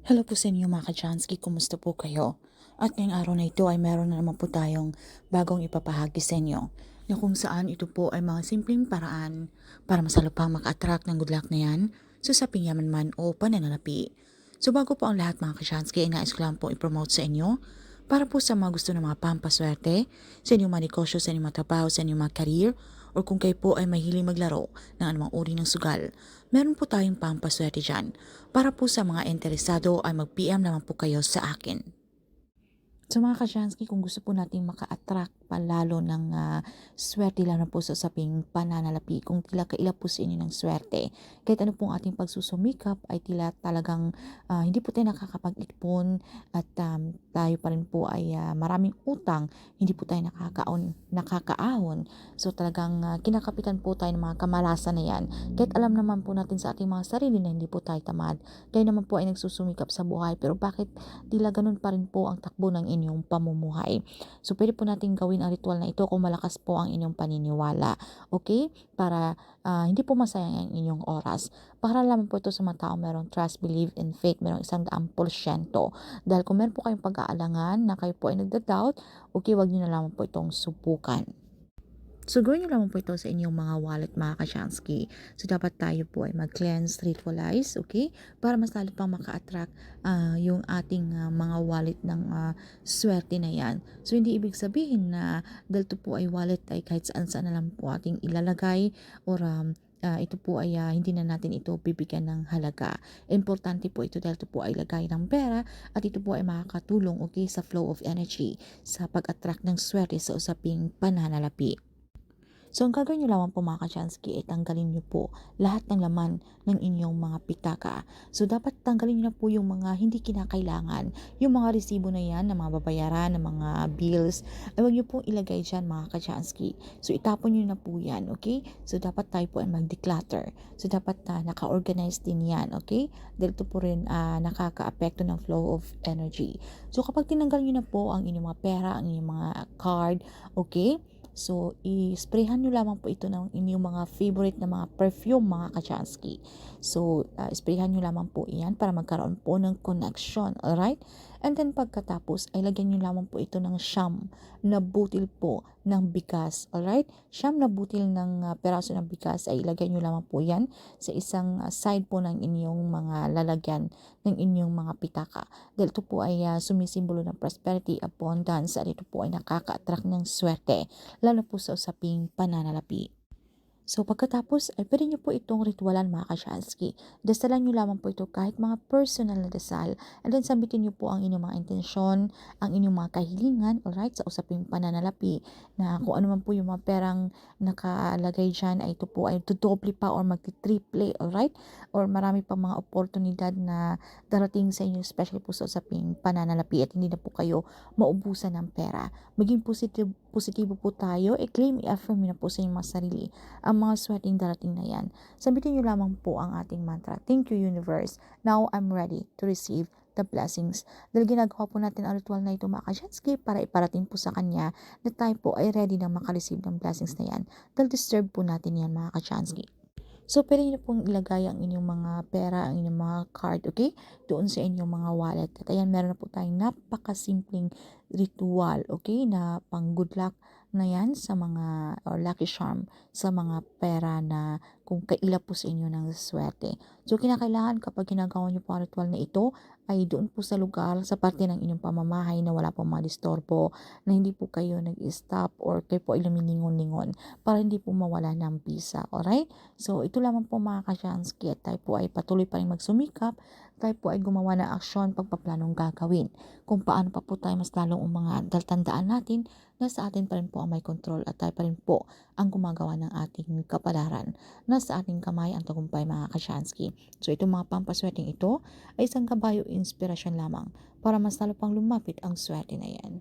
Hello po sa inyo mga ka-Jansky, kumusta po kayo? At ngayong araw na ito ay meron na naman po tayong bagong ipapahagi sa inyo na kung saan ito po ay mga simpleng paraan para masalupang maka-attract ng good luck na yan sa saping yaman man o pananalapi. So bago po ang lahat mga ka-Jansky ay nais ko lang po i-promote sa inyo para po sa mga gusto ng mga pampaswerte sa inyong mga negosyo, sa inyong mga trabaho, sa inyong mga career, o kung kayo po ay mahiling maglaro ng anumang uri ng sugal, meron po tayong pampaswerte dyan. Para po sa mga interesado ay mag-PM naman po kayo sa akin. So mga ka-Jansky, kung gusto po natin maka-attract palalo ng swerte lang na po sa usaping pananalapi, kung tila kaila po sa inyo ng swerte, kahit ano pong ating pagsusumikap ay tila talagang hindi po tayo nakakapag-ipon at tayo pa rin po ay maraming utang, hindi po tayo nakakaahon. So talagang kinakapitan po tayo ng mga kamalasan na yan. Kahit alam naman po natin sa ating mga sarili na hindi po tayo tamad, tayo naman po ay nagsusumikap sa buhay, pero bakit tila ganun pa rin po ang takbo ng inyong pamumuhay. So, pwede po natin gawin ang ritual na ito kung malakas po ang inyong paniniwala. Okay? Para hindi po masayang ang inyong oras. Para lamang po ito sa mga tao merong trust, believe, and faith. Merong 100%. Dahil kung meron po kayong pag-aalangan na kayo po ay nagda-doubt, okay, wag nyo na lamang po itong subukan. So, gawin nyo lamang po ito sa inyong mga wallet mga ka-Shansky. So, dapat tayo po ay mag-cleanse, ritualize, okay? Para mas lalo pang maka-attract yung ating mga wallet ng swerte na yan. So, hindi ibig sabihin na dahil ito po ay wallet ay kahit saan-saan na lang po ating ilalagay or ito po ay hindi na natin ito bibigyan ng halaga. Importante po ito dahil ito po ay lagay ng pera at ito po ay makakatulong, okay, sa flow of energy, sa pag-attract ng swerte sa usaping pananalapi. So, ang gagawin nyo lamang po mga ka-Chansky ay tanggalin nyo po lahat ng laman ng inyong mga pitaka. So, dapat tanggalin nyo na po yung mga hindi kinakailangan. Yung mga resibo na yan, na mga babayaran, ng mga bills, ay huwag nyo pong ilagay dyan mga ka-Chansky. So, itapon nyo na po yan, okay? So, dapat tayo po ay mag-declutter. So, dapat naka-organize din yan, okay? Dahil ito po rin nakaka-apekto ng flow of energy. So, kapag tinanggal nyo na po ang inyong mga pera, ang inyong mga card, okay? So, i-sprayhan nyo lamang po ito ng inyong mga favorite na mga perfume mga ka-Chansky. So, sprayhan nyo lamang po iyan para magkaroon po ng connection. Alright? And then pagkatapos, ay lagyan nyo lamang po ito ng siyam na butil po ng bigas. Alright? Siyam na butil ng peraso ng bigas ay ilagay nyo lamang po yan sa isang side po ng inyong mga lalagyan ng inyong mga pitaka. Dahil ito po ay sumisimbolo ng prosperity, abundance, at ito po ay nakaka-attract ng swerte lalo po sa usaping pananalapi. So pagkatapos ay pwede nyo po itong ritualan mga ka-Shansky. Dasalan nyo lamang po ito kahit mga personal na dasal. And then sabitin nyo po ang inyong mga intensyon, ang inyong mga kahilingan, alright, sa usaping pananalapi, na kung ano man po yung mga perang nakalagay dyan ay ito po ay tudoble pa or magti-triple, alright? Or marami pa mga oportunidad na darating sa inyo, especially po sa usaping pananalapi, at hindi na po kayo maubusan ng pera. Maging positibo po tayo, i-claim, i-affirm na po sa inyong mga sarili ang mga swerteng darating na yan. Sabihin nyo lamang po ang ating mantra. Thank you, universe. Now I'm ready to receive the blessings. Dahil ginagawa po natin ang ritual na ito mga ka-Shansky para iparating po sa kanya na tayo po ay ready na makareceive ng blessings na yan. Dahil deserve po natin yan mga ka-Shansky. So, pwede nyo pong ilagay ang inyong mga pera, ang inyong mga card, okay? Doon sa inyong mga wallet. At ayan, meron na po tayong napakasimpleng ritual, okay? Na pang good luck na yan sa mga, or lucky charm, sa mga pera na kung kaila po sa inyo ng swerte. So, kinakailangan kapag ginagawa nyo po ang ritual na ito, ay doon po sa lugar, sa parte ng inyong pamamahay na wala pong mga distorbo, na hindi po kayo nag-stop or kayo po ay luminingon-lingon para hindi po mawala ng visa, alright? So, ito lamang po mga ka-Shansky at tayo po ay patuloy pa rin magsumikap, tayo po ay gumawa ng aksyon pagpaplanong gagawin. Kung paano pa po tayo mas lalong umangat, dahil tandaan natin na sa atin pa rin po ang may control at tayo pa rin po ang gumagawa ng ating kapalaran. Nasa ating kamay ang tagumpay mga ka-Shansky. So, itong mga pampaswerteng ito ay isang kabayo inspirasyon lamang para mas lalo pang lumapit ang swerte na yan.